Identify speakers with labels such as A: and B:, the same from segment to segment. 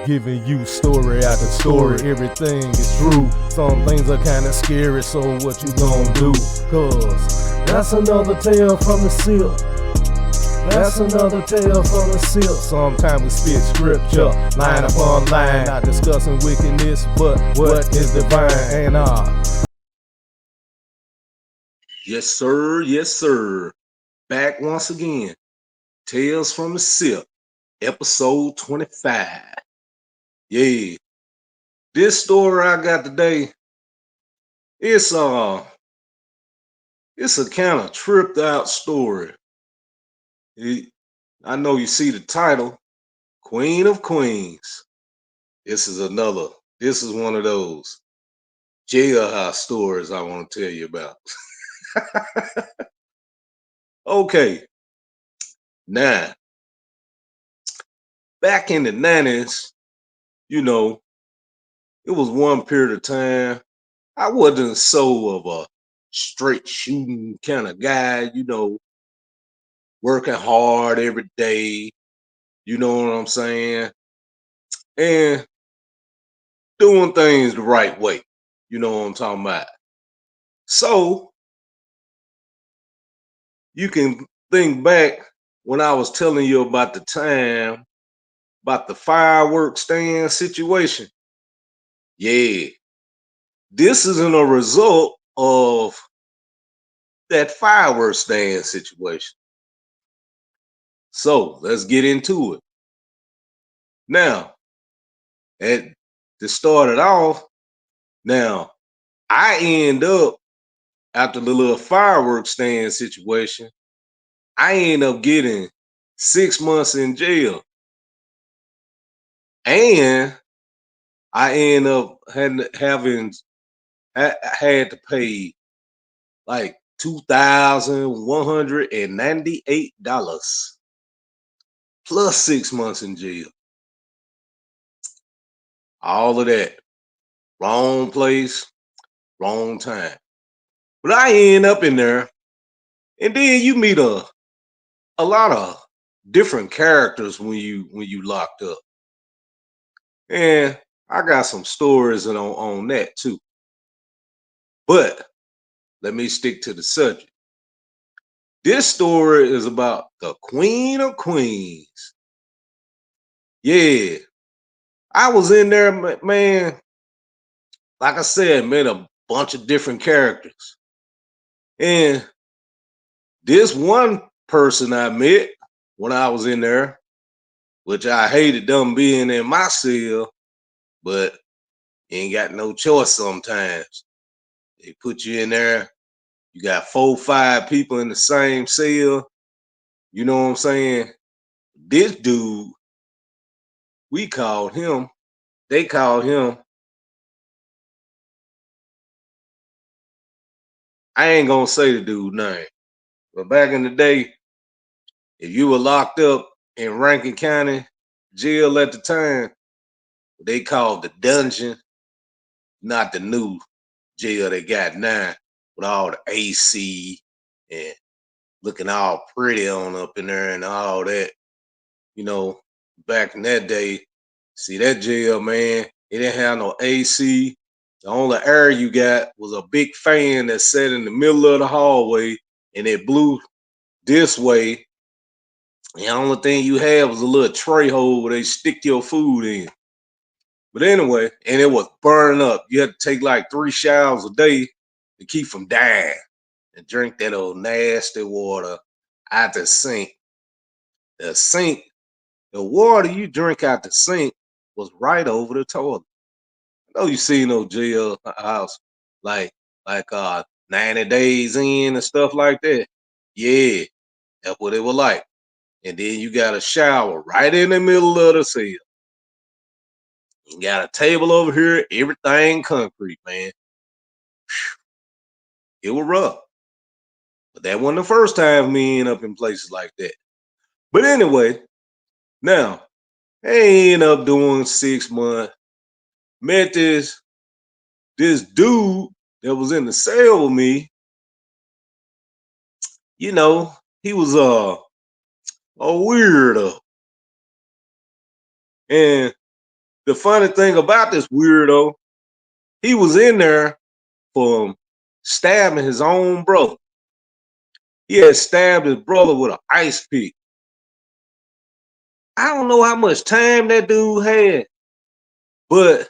A: giving you story after story. Everything is true. Some things are kinda scary, so what you gonna do? Cause that's another tale from the Sipp. That's another tale from the Sipp. Sometimes we spit scripture, line upon line, not discussing wickedness, but what is divine. And
B: Yes, sir. Yes, sir. Back once again. Tales from the Sipp, episode 25. Yeah. This story I got today, it's it's a kind of tripped out story. I know you see the title, Queen of Queens. This is one of those jailhouse stories I want to tell you about. Okay. Now, back in the 90s, you know, it was one period of time I wasn't so of a straight shooting kind of guy, working hard every day, you know what I'm saying? And doing things the right way. You know what I'm talking about? So you can think back when I was telling you about the time about the fireworks stand situation. Yeah, this isn't a result of that fireworks stand situation. So let's get into it. Now, at to start it off, now I end up after the little fireworks stand situation, I end up getting 6 months in jail. And I end up had to pay like $2,198 plus 6 months in jail. All of that. Wrong place, wrong time. But I end up in there, and then you meet a lot of different characters when you locked up. And I got some stories on that too. But let me stick to the subject. This story is about the Queen of Queens. Yeah, I was in there, man. Like I said, met a bunch of different characters. And this one person I met when I was in there, which I hated them being in my cell, but you ain't got no choice sometimes. They put you in there, you got 4, 5 people in the same cell. You know what I'm saying? This dude, we called him, they called him, I ain't gonna say the dude name, but back in the day, if you were locked up in Rankin County jail at the time, they called the dungeon, not the new jail they got now with all the AC and looking all pretty on up in there and all that. You know, back in that day, see that jail, man, it didn't have no AC. The only air you got was a big fan that sat in the middle of the hallway and it blew this way. The only thing you had was a little tray hole where they stick your food in. But anyway, and it was burning up. You had to take like 3 showers a day to keep from dying and drink that old nasty water out the sink. The sink, the water you drink out the sink was right over the toilet. I know you seen no jail house like 90 days in and stuff like that. Yeah, that's what it was like. And then you got a shower right in the middle of the cell. You got a table over here, everything concrete, man. It was rough. But that wasn't the first time me end up in places like that. But anyway, now I end up doing 6 months. Met this dude that was in the cell with me. You know, he was a weirdo. And the funny thing about this weirdo, he was in there for stabbing his own brother. He had stabbed his brother with an ice pick. I don't know how much time that dude had, but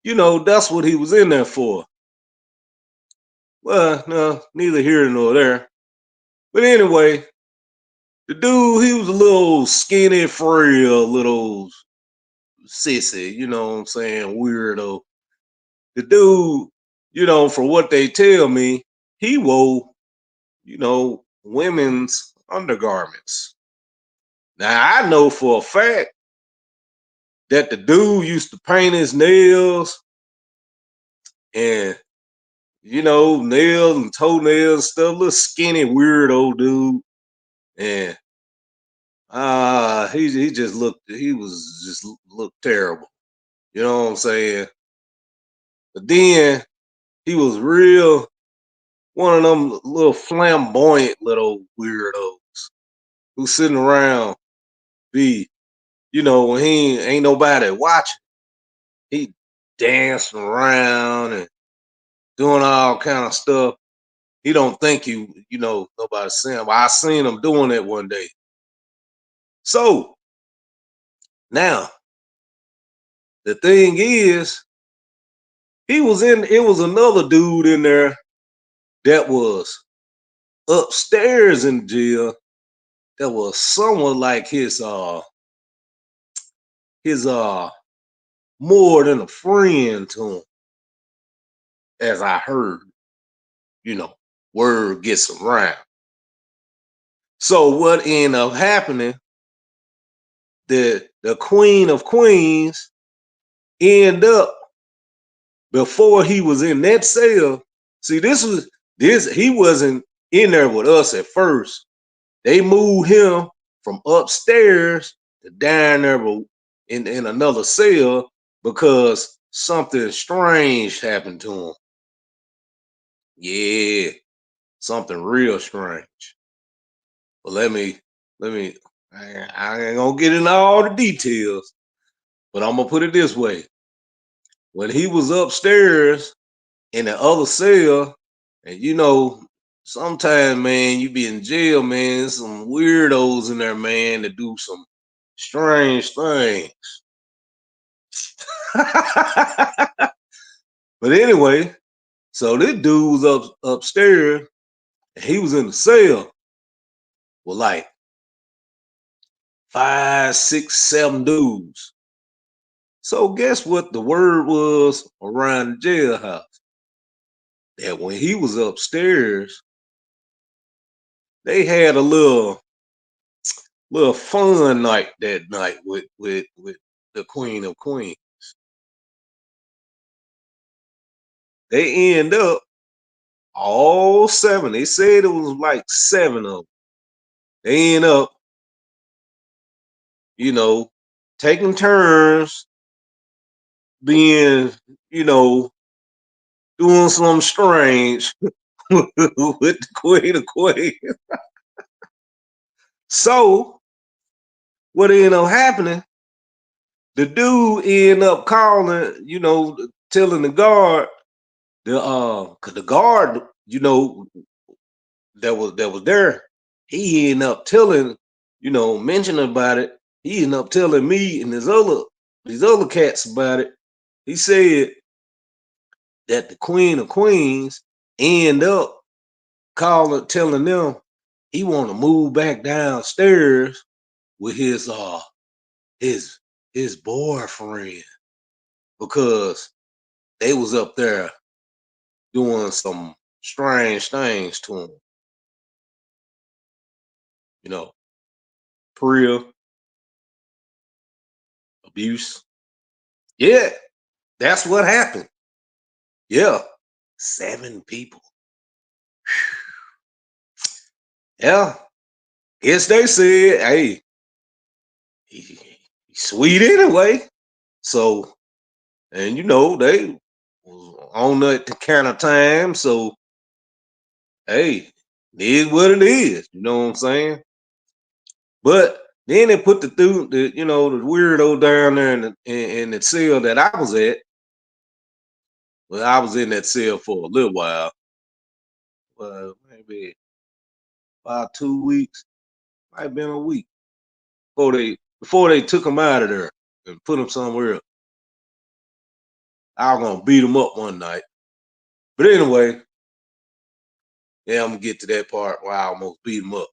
B: that's what he was in there for. Well, no, neither here nor there. But anyway, the dude, he was a little skinny, frail, little sissy, you know what I'm saying, weirdo. The dude, for what they tell me, he wore, women's undergarments. Now I know for a fact that the dude used to paint his nails and nails and toenails stuff, little skinny weirdo dude. And he just looked terrible. You know what I'm saying? But then he was real one of them little flamboyant little weirdos who sitting around when he ain't nobody watching, he dancing around and doing all kind of stuff. He don't think nobody see him. I seen him doing it one day. So now the thing is, it was another dude in there that was upstairs in jail that was somewhat like his more than a friend to him, as I heard, word gets around. So what ended up happening, the Queen of Queens end up, before he was in that cell. See, he wasn't in there with us at first. They moved him from upstairs to down there in another cell because something strange happened to him. Yeah, something real strange. But I ain't gonna get into all the details, but I'm gonna put it this way. When he was upstairs in the other cell, and sometimes, man, you be in jail, man, some weirdos in there, man, that do some strange things. But anyway, so this dude was upstairs, and he was in the cell with like 5, 6, 7 dudes. So guess what the word was around the jailhouse? That when he was upstairs, they had a little fun night that night with the Queen of Queens. They end up all 7. They said it was like 7 of them. They end up, taking turns being, doing something strange with the Queen of Queens. So what ended up happening, the dude ended up calling, telling the guard, cause the guard, that was there, he ended up telling, mentioning about it. He ended up telling me and these other cats about it. He said that the Queen of Queens end up telling them he want to move back downstairs with his boyfriend because they was up there doing some strange things to him. Priya, abuse. Yeah, that's what happened. Yeah, 7 people. Yeah, guess they said, hey, he's sweet anyway. So, and they was on that kind of time. So, hey, it is what it is. You know what I'm saying? But Then they put the weirdo down there in the cell that I was at. Well, I was in that cell for a little while, maybe about 2 weeks, might have been a week before they took him out of there and put him somewhere else. I was gonna beat him up one night, but anyway, yeah, I'm gonna get to that part where I almost beat him up.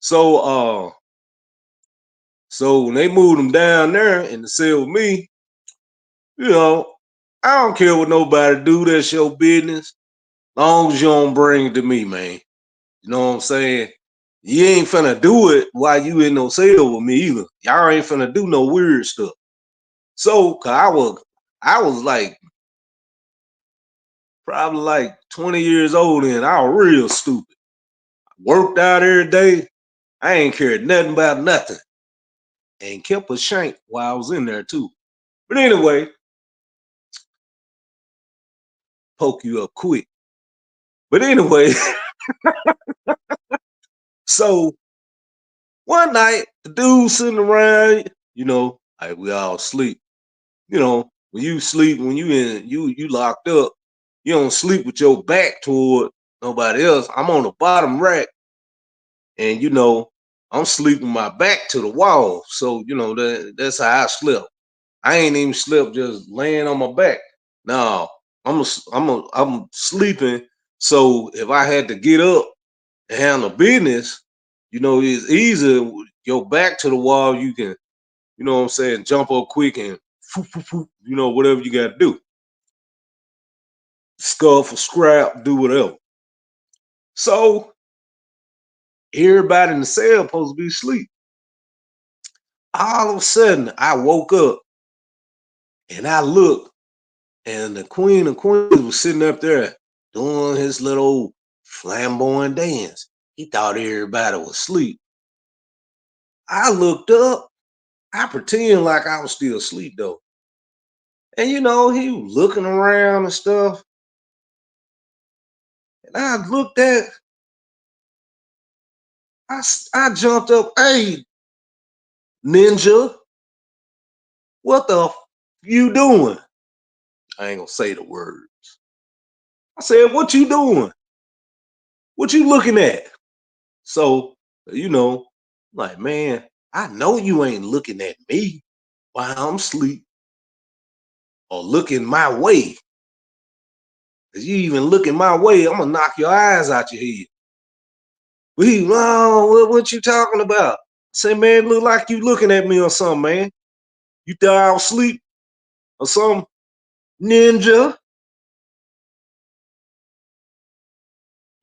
B: So, so when they moved him down there in the cell with me, you know, I don't care what nobody do. That's your business. Long as you don't bring it to me, man. You know what I'm saying? You ain't finna do it while you in no cell with me either. Y'all ain't finna do no weird stuff. So, cause I was like probably like 20 years old and I was real stupid. Worked out every day. I ain't cared nothing about nothing. And kept a shank while I was in there too. But anyway, poke you up quick. But anyway, so one night the dude sitting around, like we all sleep. When you sleep, when you locked up, you don't sleep with your back toward nobody else. I'm on the bottom rack, and I'm sleeping my back to the wall. So that's how I slept. I ain't even slept just laying on my back. No, I'm sleeping. So if I had to get up and handle business, it's easy. Your back to the wall, you can, what I'm saying, jump up quick and whatever you got to do. Scuff or scrap, do whatever. So everybody in the cell supposed to be asleep. All of a sudden, I woke up and I looked, and the Queen of Queens was sitting up there doing his little flamboyant dance. He thought everybody was asleep. I looked up. I pretend like I was still asleep though. And he was looking around and stuff. And I looked at, I jumped up. Hey, ninja, what the you doing? I ain't gonna say the word. I said, what you doing? What you looking at? So, like, man, I know you ain't looking at me while I'm asleep or looking my way. Cause you even looking my way, I'm gonna knock your eyes out your head. What you talking about? I say, man, look like you looking at me or something, man. You thought I was asleep or something? Ninja,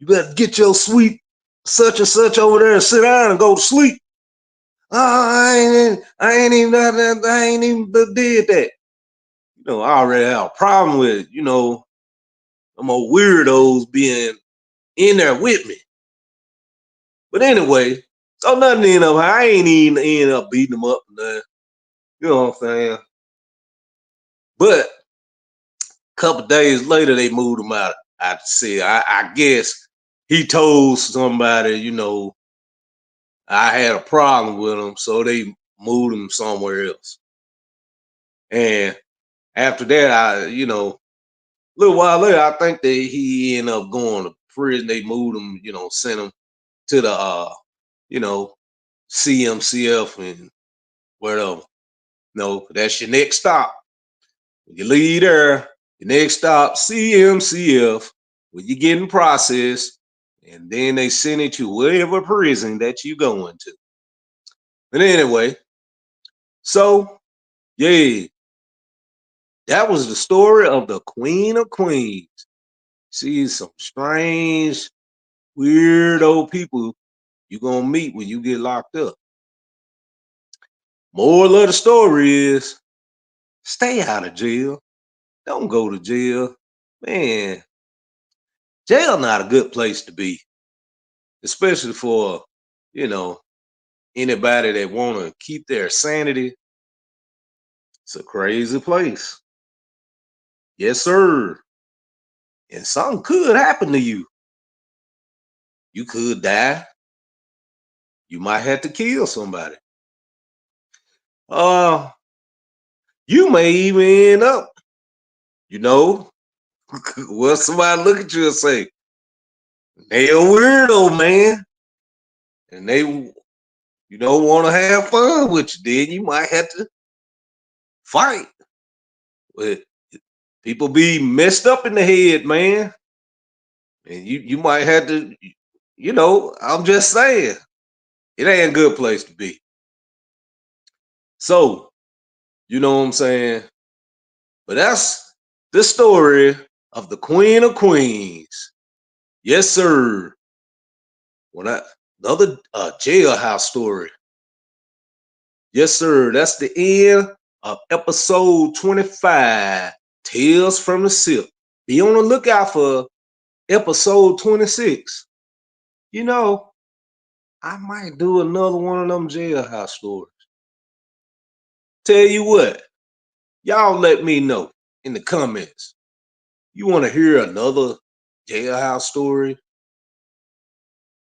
B: you better get your sweet such and such over there and sit down and go to sleep. I ain't even did that. I already have a problem with, them old weirdos being in there with me. But anyway, so nothing end up. I ain't even end up beating them up. You know what I'm saying? But a couple days later, they moved him out. I see. I guess he told somebody, I had a problem with him, so they moved him somewhere else. And after that, a little while later, I think that he ended up going to prison. They moved him, sent him to the, you know, CMCF and whatever. No, that's your next stop. When you leave there, your next stop, CMCF, when you get in process, and then they send it to whatever prison that you going to. But anyway, so yeah, that was the story of the Queen of Queens. See, some strange, weirdo people you're gonna meet when you get locked up. Moral of the story is stay out of jail. Don't go to jail. Man, jail not a good place to be, especially for, you know, anybody that wanna keep their sanity. It's a crazy place. Yes, sir. And something could happen to you. You could die. You might have to kill somebody. Uh, you may even end up, you know, well, somebody look at you and say, they a weirdo, man. And they, want to have fun with you. Then you might have to fight. But people be messed up in the head, man. And you might have to, I'm just saying, it ain't a good place to be. So, you know what I'm saying? But that's the story of the Queen of Queens. Yes, sir. Another jailhouse story. Yes, sir. That's the end of episode 25, Tales from the Sipp. Be on the lookout for episode 26. You know, I might do another one of them jailhouse stories. Tell you what, y'all let me know in the comments. You want to hear another jailhouse story?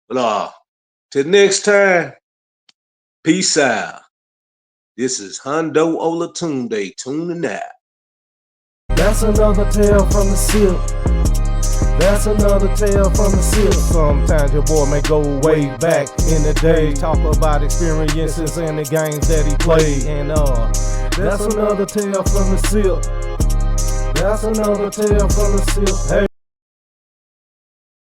B: But till next time, peace out. This is Hondo Olatunde tuning out.
A: That's another tale from the Sipp. That's another tale from the Sipp. Sometimes your boy may go way back in the day, talk about experiences and the games that he played. And that's another tale from the Sipp. That's another tale from the Sipp. Hey.